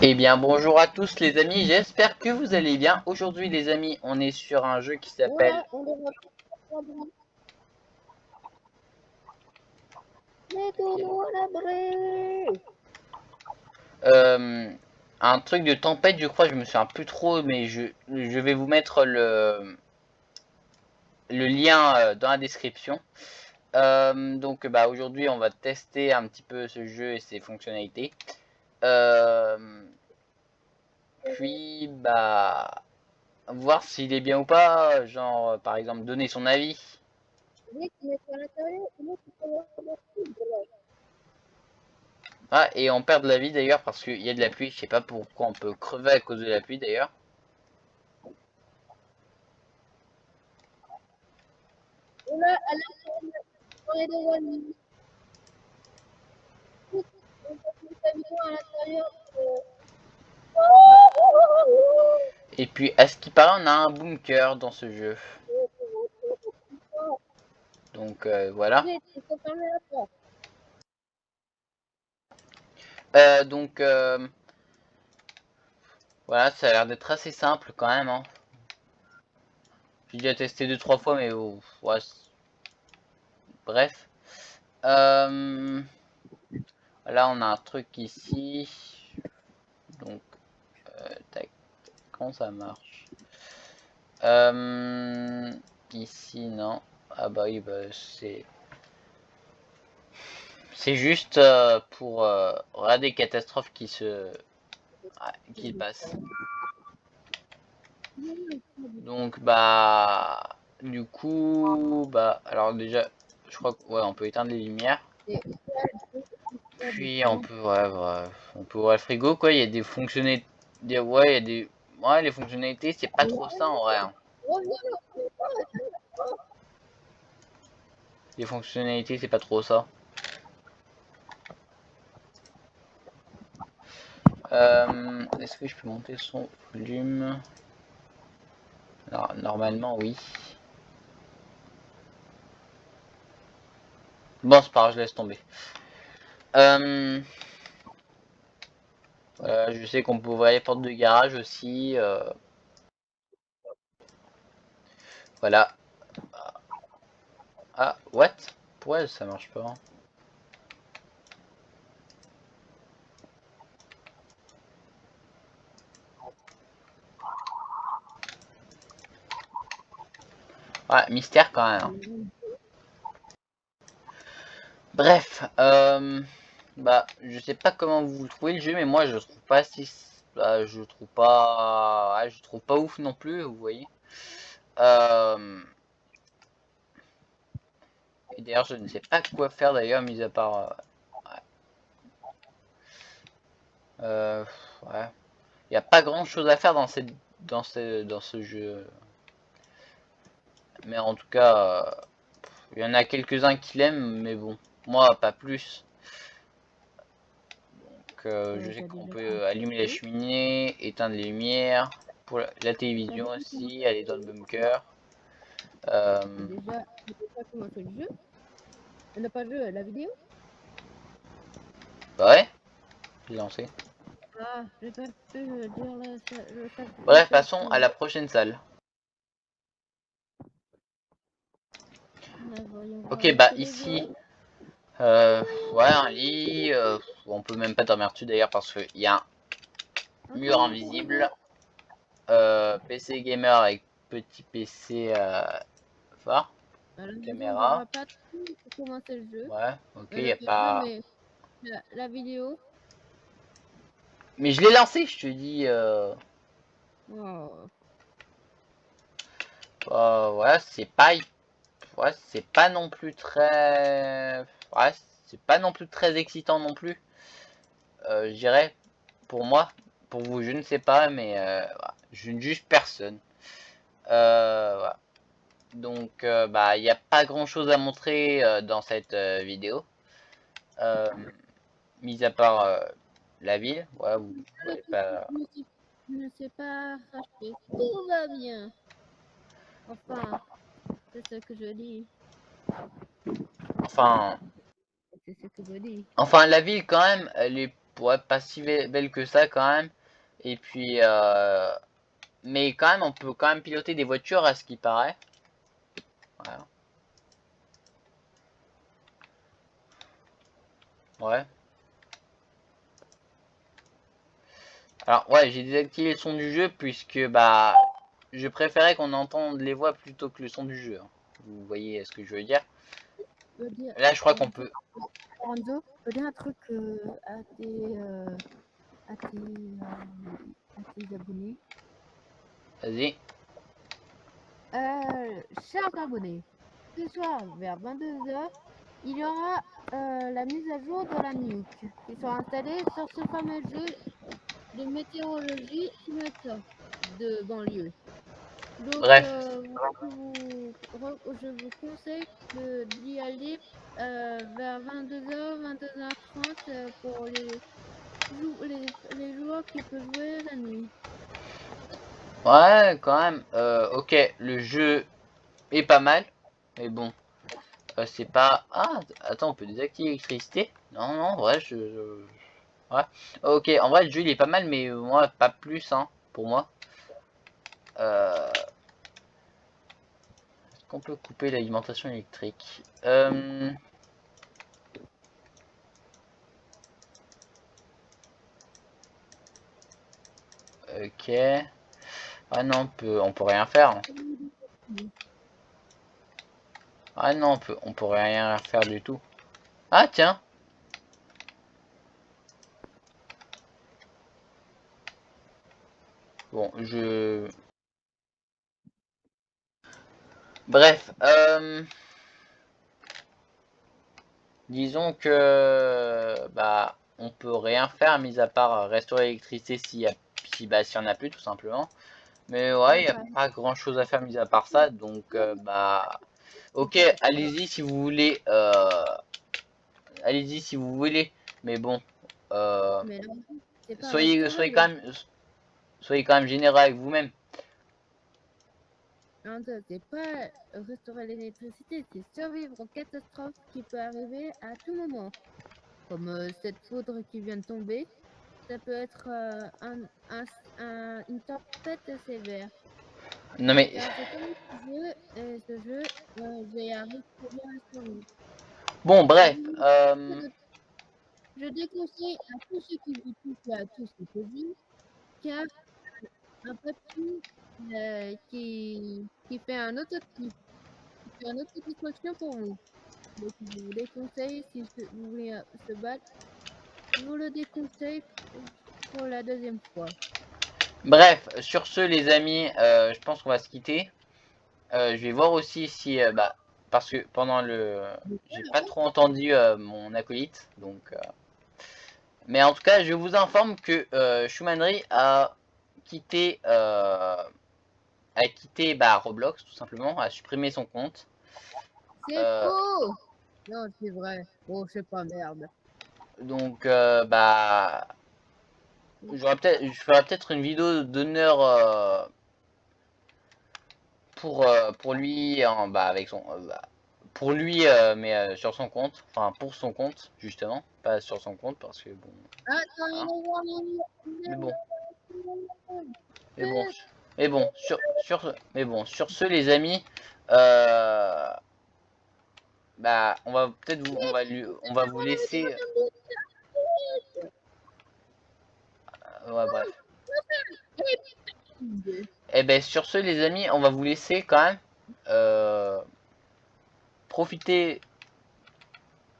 Eh bien bonjour à tous les amis, j'espère que vous allez bien. Aujourd'hui les amis, on est sur un jeu qui s'appelle Voilà, on devrait prendre les tournois à l'abri. euh, un truc de tempête, je crois, je me souviens plus trop, mais je vais vous mettre le lien dans la description. Donc bah aujourd'hui on va tester un petit peu ce jeu et ses fonctionnalités. Euh, Puis bah voir s'il est bien ou pas, genre par exemple donner son avis. Oui, mais à l'intérieur, l'autre, il faut avoir tout. Ah, et on perd de la vie d'ailleurs parce qu'il y a de la pluie. Je sais pas pourquoi on peut crever à cause de la pluie d'ailleurs. Et là, à l'intérieur, on est dans un lit. On peut mettre sa vision à l'intérieur. Et puis, à ce qui paraît, on a un bunker dans ce jeu. Donc voilà. Vite, il faut fermer la porte. Donc voilà, ça a l'air d'être assez simple quand même. Hein. J'ai déjà testé 2-3 fois, mais oh, ouais, bref. Euh, Là, on a un truc ici. Donc, tac, comment ça marche? Ici, non. Ah bah oui, bah c'est juste pour regarder des catastrophes qui passent. Donc bah du coup bah alors déjà je crois que ouais on peut éteindre les lumières. Et Puis on peut on peut ouvrir le frigo quoi. Il y a des fonctionnalités. Ouais il y a des ouais les fonctionnalités c'est pas trop ça en vrai. Hein. Les fonctionnalités c'est pas trop ça. Est-ce que je peux monter son volume? Alors, normalement oui. Bon c'est pas grave je laisse tomber. Je sais qu'on peut ouvrir les portes de garage aussi. Voilà. Ah, what? Pourquoi ça marche pas? Hein. Ouais, mystère quand même. Hein. Bref, bah, je sais pas comment vous trouvez le jeu, mais moi je trouve pas si. Bah, je trouve pas. Ouais, je trouve pas ouf non plus, vous voyez. Euh... Et d'ailleurs, je ne sais pas quoi faire d'ailleurs, mis à part. Euh... Ouais. Il n'y a pas grand chose à faire dans ce jeu. Mais en tout cas, il y en a quelques-uns qui l'aiment, mais bon, moi pas plus. Donc, je sais qu'on peut allumer la cheminée, éteindre les lumières. Pour la télévision aussi, elle est dans le bunker. déjà commencé le jeu. On n'a pas joué à la vidéo. Bah ouais, j'ai lancé. Ah, j'ai pas pu dire Bref, passons à la prochaine salle. Voyons voir Ok, où bah c'est le ici, jeu. ouais, un lit. On peut même pas dormir dessus d'ailleurs parce qu'il y a un mur invisible. PC gamer avec petit PC fort. À la maison, on Caméra. verra pas tout pour commencer le jeu. Ouais, ok, y a Non, pas. mais la vidéo. Mais je l'ai lancé, je te dis. Oh. Ouais, ouais, c'est pas non plus très. Ouais, c'est pas non plus très excitant non plus. Je dirais, pour moi. Pour vous, je ne sais pas, mais voilà, je ne juge personne. Voilà. Donc, bah, il n'y a pas grand chose à montrer dans cette vidéo. Euh, Mis à part la ville. Ouais, vous voyez pas. Je ne sais pas racheter. Tout va bien. Enfin, c'est ce que je dis. Enfin. C'est ce que je dis. Enfin, la ville, quand même, elle est ouais, pas si belle que ça quand même. Et puis, mais quand même, on peut quand même piloter des voitures à ce qui paraît. Voilà. Ouais. Alors ouais, j'ai désactivé le son du jeu puisque bah je préférais qu'on entende les voix plutôt que le son du jeu, hein. Vous voyez ce que je veux dire? Je veux dire, Là, je crois qu'on peut. Lorenzo, je veux dire un truc à tes abonnés. Vas-y. Chers abonnés, ce soir vers 22h, il y aura la mise à jour de la nuque qui sera installée sur ce fameux jeu de météorologie simulateur de banlieue. Donc, Bref. je vous conseille d'y aller vers 22h, 22h30 pour les joueurs qui peuvent jouer la nuit. Ouais, quand même. Ok, le jeu est pas mal, mais bon, c'est pas. Ah, attends, on peut désactiver l'électricité? Non, non, en vrai, ouais. Ok, en vrai, le jeu il est pas mal, mais moi, pas plus, hein, pour moi. Est-ce qu'on peut couper l'alimentation électrique? Ok. Ah non, on peut rien faire, hein. Ah non, on peut rien faire du tout. Ah tiens. Bon, bref, disons que bah on peut rien faire mis à part restaurer l'électricité s'il y en a plus tout simplement. Mais ouais, il n'y a pas grand chose à faire mis à part ça, donc bah ok, allez-y si vous voulez, mais bon, euh, Mais là, c'est pas soyez restaurer soyez quand même généreux avec vous-même. c'est pas restaurer l'électricité, c'est survivre aux catastrophes qui peuvent arriver à tout moment. Comme cette foudre qui vient de tomber, ça peut être une tempête sévère. Non mais Car je connais ce jeu, j'ai arrivé à survivre. bon, bref, Je déconseille à tous ceux qui vous touchent à tous ces produits, car un papy qui fait un autotype, qui fait un autodestruction pour vous. Donc je vous déconseille, si vous voulez se battre, je vous le déconseille pour la deuxième fois. bref, sur ce les amis, je pense qu'on va se quitter. Je vais voir aussi si bah parce que pendant j'ai pas trop entendu mon acolyte, donc mais en tout cas je vous informe que Shumanry quitté euh, a quitté bah, Roblox tout simplement, a supprimé son compte. C'est Euh, faux! Non, c'est vrai. Oh, c'est pas merde. donc bah je ferai peut-être une vidéo d'honneur pour lui bah, avec son bah, pour lui mais sur son compte, enfin pour son compte justement, pas sur son compte parce que bon, hein, mais bon, mais bon, mais bon sur ce les amis, euh, bah on va peut-être on va vous laisser, ouais, bref. Et ben sur ce les amis, on va vous laisser quand même profiter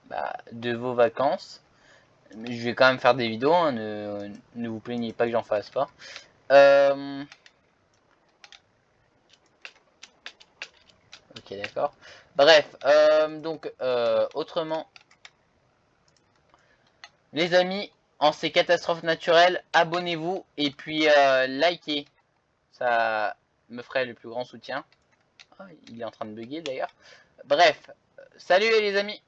bah, de vos vacances. Je vais quand même faire des vidéos, hein, ne vous plaignez pas que j'en fasse pas. Ok, d'accord. Bref, donc autrement, les amis, en ces catastrophes naturelles, abonnez-vous et puis likez. Ça me ferait le plus grand soutien. Ah, il est en train de bugger d'ailleurs. Bref, salut les amis.